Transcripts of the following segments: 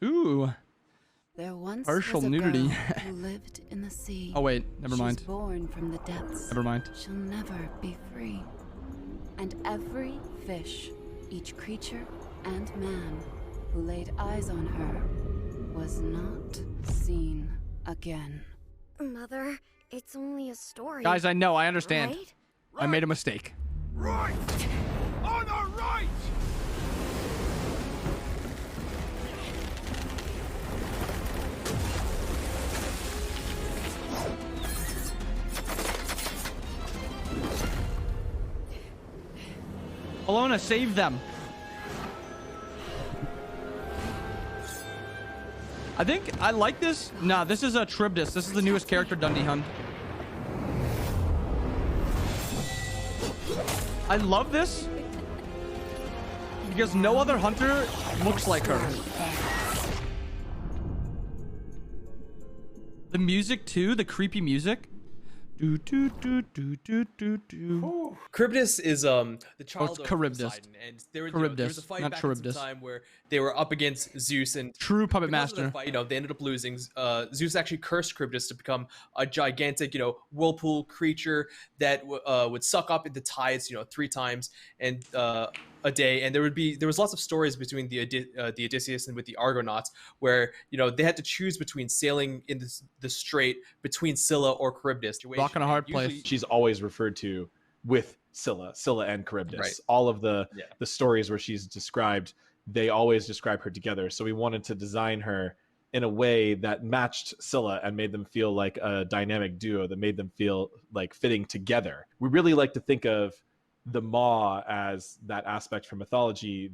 Ooh. There once Partial was a nudity. girl who lived in the sea. Oh wait, never mind. She's born from the depths. Never mind. She'll never be free. And every fish, each creature and man who laid eyes on her was not seen again. Mother, it's only a story. Guys, I know, I understand. Right? I made a mistake. Right! On the right! Alona, save them. I think I like this. Nah, this is a Charybdis. This is the newest character, Dundee Hunt. I love this because no other hunter looks like her. The music too, the creepy music. Do do do do do do do. Charybdis is the child of Charybdis. Poseidon, and there was Charybdis, a fight not back Charybdis. in some time where they were up against Zeus, and True puppet because of the master. fight, they ended up losing. Zeus actually cursed Charybdis to become a gigantic, whirlpool creature that would suck up into tides, 3 times and a day. And there was lots of stories between the Odysseus and with the Argonauts where they had to choose between sailing in the strait between Scylla or Charybdis. Rock in a hard place. She's always referred to with Scylla and Charybdis. Right. All of the stories where she's described, they always describe her together. So we wanted to design her in a way that matched Scylla and made them feel like a dynamic duo that made them feel like fitting together. We really like to think of the maw as that aspect from mythology,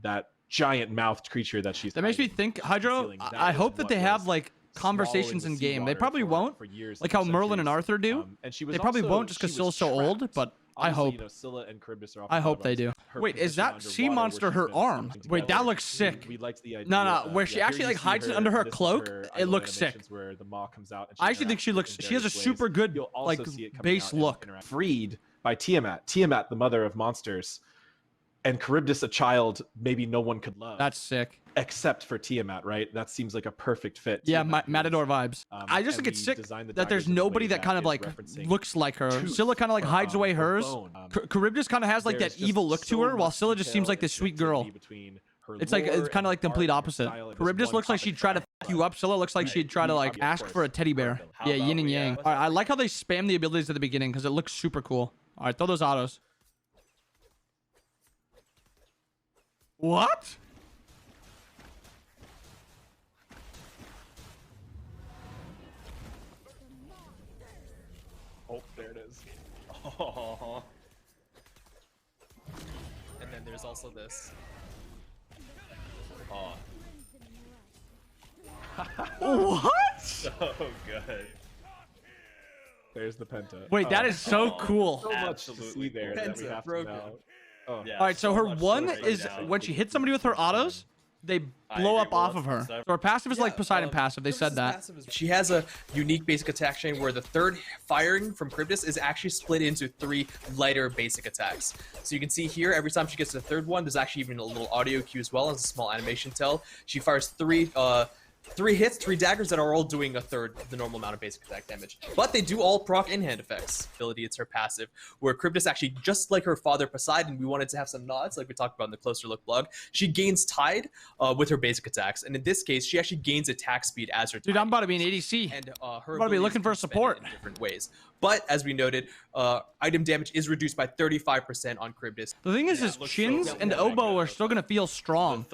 that giant mouthed creature that she's. That makes me think, Hydro, I hope that they have like conversations in game. They probably won't, like how Merlin and Arthur do. And she was They probably also- won't just because she was Scylla's so old, trapped. but I hope. Obviously, Scylla and Charybdis are I hope they do. her Wait, is position that sea underwater monster where she's her been arm? sinking Wait, that together. looks sick. We liked the idea. No, where she here actually you like see hides it under her this is cloak. her It idle looks sick. animations where the maw comes out and I actually think she looks. She has a super good like base look. Freed by Tiamat. Tiamat, the mother of monsters, and Charybdis, a child maybe no one could love. That's sick. Except for Tiamat, right? That seems like a perfect fit. Yeah, Tiamat is, Matador vibes. I just and think it's we sick designed the that there's daggers in a way nobody that kind of is like referencing looks like her. tooth, Scylla kind of like hides away or hers. bone. Charybdis kind of has like There's that just evil look to so her, while much Scylla just seems detail like this and sweet girl. sensitivity between her It's like lore it's kind of and like the complete art and her opposite. style in this Charybdis one looks like she'd try to comic f you up. Scylla looks like she'd try to like ask for a teddy bear. Yeah, yin and yang. All right, I like how they spam the abilities at the beginning because it looks super cool. All right, throw those autos. What? Oh, there it is. Oh. And then there's also this. Oh. What? So good. There's the penta. Wait, that is so cool. So much to see there that we Penta have to broken. know. Oh. Yeah, All right, so her much one to break is down. when she hits somebody with her autos, they blow up off of her. So her passive is like Poseidon passive. They said that. She has a unique basic attack chain where the third firing from Charybdis is actually split into 3 lighter basic attacks. So you can see here, every time she gets to the third one, there's actually even a little audio cue as well as a small animation tell. She fires 3 hits, 3 daggers that are all doing a third of the normal amount of basic attack damage. But they do all proc in-hand effects. Ability, it's her passive, where Charybdis actually, just like her father Poseidon, we wanted to have some nods, like we talked about in the Closer Look blog. She gains Tide with her basic attacks, and in this case, she actually gains attack speed as her Dude, Tide I'm about to be an ADC. and her I'm about to be abilities looking for can spend support. in different ways. But as we noted, item damage is reduced by 35% on Charybdis. The thing is, Chins and Oboe are still gonna feel strong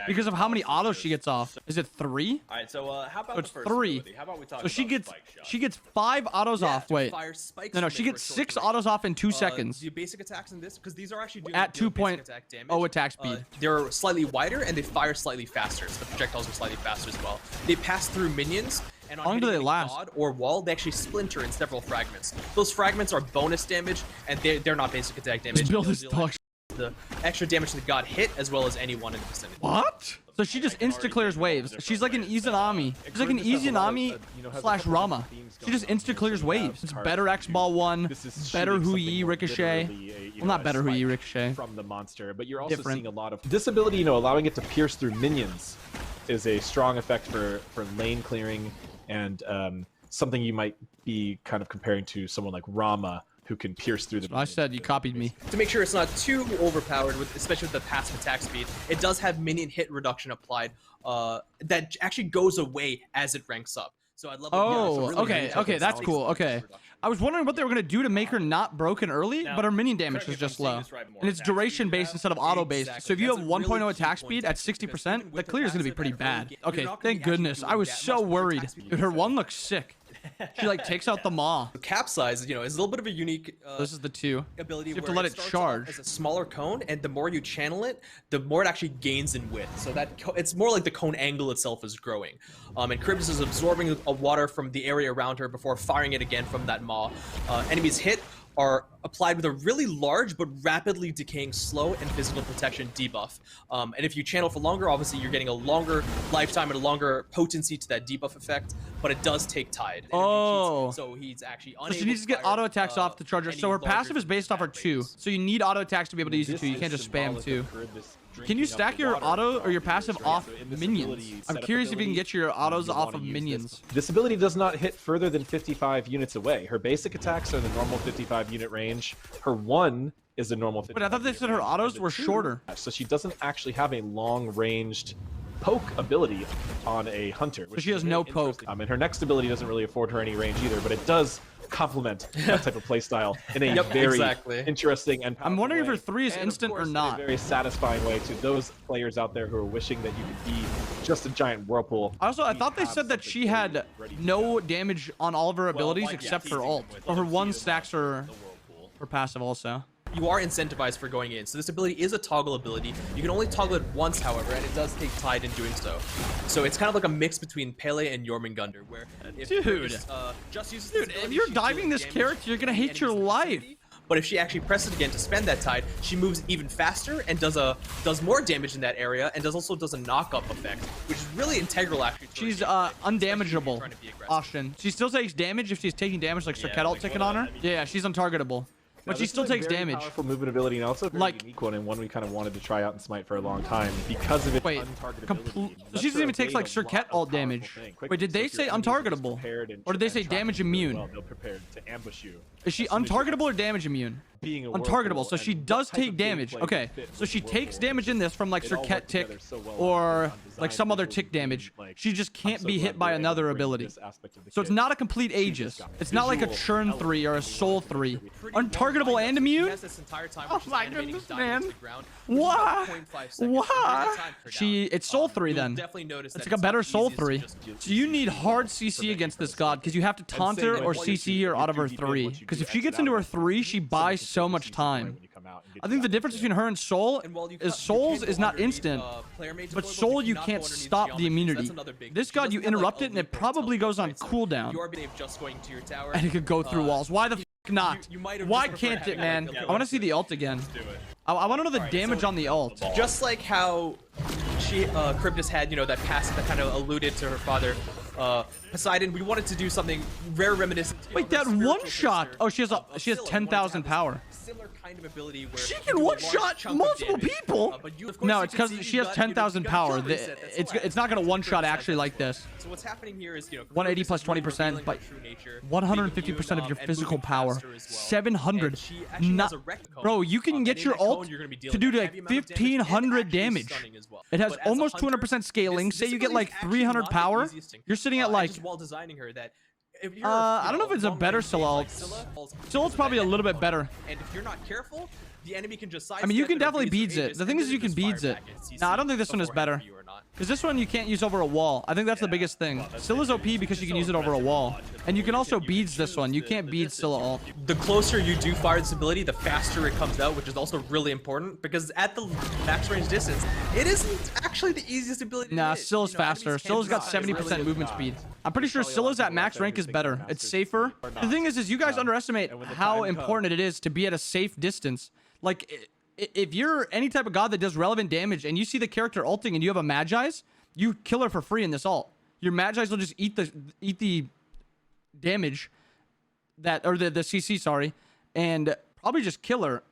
because of how many autos she gets off. Is it 3? All right, so how about So it's the first 3. ability? How about we talk So she about gets spike shot? she gets 5 autos off. Wait, Fire spikes no, from she it gets for a 6 short period. autos off in 2 seconds. The basic attacks in this, because these are actually doing At 2 basic attack damage. attack speed. They're slightly wider and they fire slightly faster. So the projectiles are slightly faster as well. They pass through minions. And on How long do hitting they any last? god or wall, they actually splinter in several fragments. Those fragments are bonus damage, and they're not basic attack damage. This build They'll is deal dog. the extra damage to the god hit, as well as anyone in the vicinity. What? So she just insta clears waves. She's like an Izanami. She's like an Izanami slash Rama. She just insta clears waves. It's better X Ball 1, better Hui Ricochet. Well, not better Hui Ricochet. from the monster, but you're also Different. seeing a lot of this ability, allowing it to pierce through minions. is a strong effect for lane clearing and something you might be kind of comparing to someone like Rama, who can pierce through the. I said you copied me. To make sure it's not too overpowered, especially with the passive attack speed, it does have minion hit reduction applied that actually goes away as it ranks up. So I'd love. Oh, okay, that's cool. Okay, I was wondering what they were gonna do to make her not broken early, but her minion damage is just low, and it's duration based instead of auto based. So if you have 1.0 attack speed at 60%, the clear is gonna be pretty bad. Okay, thank goodness. I was so worried. Dude, her one looks sick. She like takes out the maw. Capsize, is a little bit of a unique. This is the 2 ability. You have to let it charge. As a smaller cone, and the more you channel it, the more it actually gains in width. So that it's more like the cone angle itself is growing. And Charybdis is absorbing water from the area around her before firing it again from that maw. Enemies hit are applied with a really large but rapidly decaying slow and physical protection debuff. And if you channel for longer, obviously you're getting a longer lifetime and a longer potency to that debuff effect, but it does take Tide. Oh. So he's actually So unable she needs to get auto attacks off the charger. So her passive is based off her 2. So you need auto attacks to be able to use the 2. You can't just spam 2. Can you stack your auto or your passive off minions? I'm curious if you can get your autos off of minions. This ability does not hit further than 55 units away. Her basic attacks are the normal 55 unit range. Her 1 is the normal 55. But I thought they said her autos were shorter. So she doesn't actually have a long-ranged poke ability on a hunter. So she has no poke. And her next ability doesn't really afford her any range either, but it does complement that type of playstyle in a very interesting and powerful I'm wondering if her way. 3 is And instant of course, or not. in a very satisfying way to those players out there who are wishing that you could be just a giant whirlpool. Also, I thought they said that she had no damage on all of her abilities except for ult. Or her 1 stacks her passive also. You are incentivized for going in. So this ability is a toggle ability. You can only toggle it once, however, and it does take Tide in doing so. So it's kind of like a mix between Pele and Jormungandr, where if just uses this ability, if you're she diving deals this damage character, you're gonna to hate your enemies in the life. vicinity. But if she actually presses again to spend that Tide, she moves even faster and does more damage in that area, and does a knock-up effect, which is really integral actually. She's undamageable, Austin. She still takes damage if she's taking damage, like Sir Kettle taking on her. Yeah, she's untargetable. But she still takes damage. Powerful movement ability, and also a very unique one, and one we kind of wanted to try out in Smite for a long time because of its untargetability. So she doesn't even take like Sir Ket ult damage. Wait, did they say untargetable? Or did they say damage immune? They'll prepare to ambush you. Is she untargetable or damage immune? Untargetable, so she does take damage. Okay, so she takes damage in this from like Sir Ket tick or like some other tick damage. She just can't be hit by another ability. So it's not a complete Aegis. It's not like a Churn 3 or a Soul 3. Untargetable and immune? Oh my goodness, man. Why? Why? It's Soul 3 then. It's like a better Soul 3. So you need hard CC against this god because you have to taunt her or CC her out of her 3. Because if she gets into her 3, she buys so much time. I think the difference between her and Soul is Soul's is not instant, but Soul you can't stop the immunity. This god you interrupt it and it probably goes on cooldown. And it could go through walls. Why the f not? Why can't it, man? I want to see the ult again. I want to know the damage on the ult. Just like how Charybdis had, that passive that kind of alluded to her father, Poseidon, we wanted to do something very reminiscent. Wait, that one shot. Oh, she has 10,000 power. Similar kind of ability where she can one shot multiple people. No, it's because she has 10,000 power. It's not gonna one shot actually like this. So what's happening here is 180 plus 20%, but 150% of your physical power. 700. Bro, you can get your ult to do like 1,500 damage. It has almost 200% scaling. Say you get like 300 power. You're sitting at like. I don't know if it's a better Scylla ult. Scylla ult's probably a little bit better. And if you're not careful, the enemy can just I mean, you can definitely beads it. The thing is, you can beads it. No, I don't think this one is better. Because this one you can't use over a wall. I think that's the biggest thing. Scylla's OP because you can use it over a wall. And you can also beads this one. You can't bead Scylla ult. The closer you do fire this ability, the faster it comes out, which is also really important. Because at the max range distance, it isn't actually the easiest ability to hit. Scylla's faster. Scylla's got 70% movement speed. I'm pretty sure Scylla's at max rank is better. It's safer. The thing is you guys underestimate how important it is to be at a safe distance. Like, if you're any type of god that does relevant damage and you see the character ulting and you have a Magi's, you kill her for free in this ult. Your Magi's will just eat the damage or the CC, sorry, and probably just kill her.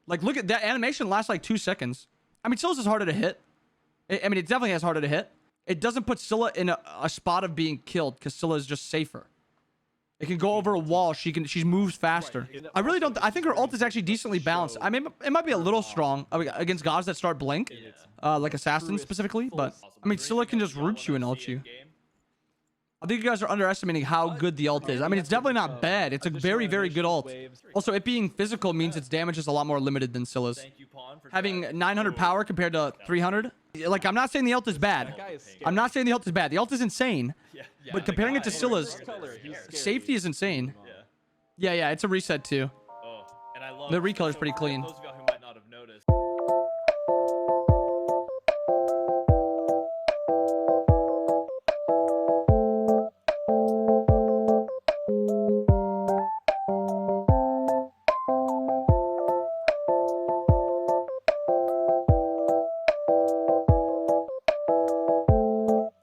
Like, look at that animation lasts like 2 seconds. I mean, Scylla's is harder to hit. I mean, it definitely has harder to hit. it doesn't put Scylla in a spot of being killed because Scylla is just safer. It can go over a wall. She moves faster. I really don't. I think her ult is actually decently balanced. I mean, it might be a little strong against gods that start blink, like assassins specifically. But I mean, Scylla can just root you and ult you. I think you guys are underestimating how good the ult is. I mean, it's definitely not bad. It's a very, very good ult. Also, it being physical means its damage is a lot more limited than Scylla's. Having 900 power compared to 300. Like, I'm not saying the ult is bad. I'm not saying the ult is bad. The ult is insane. But comparing it to Scylla's, safety is insane. Yeah, it's a reset too. The recolor is pretty clean.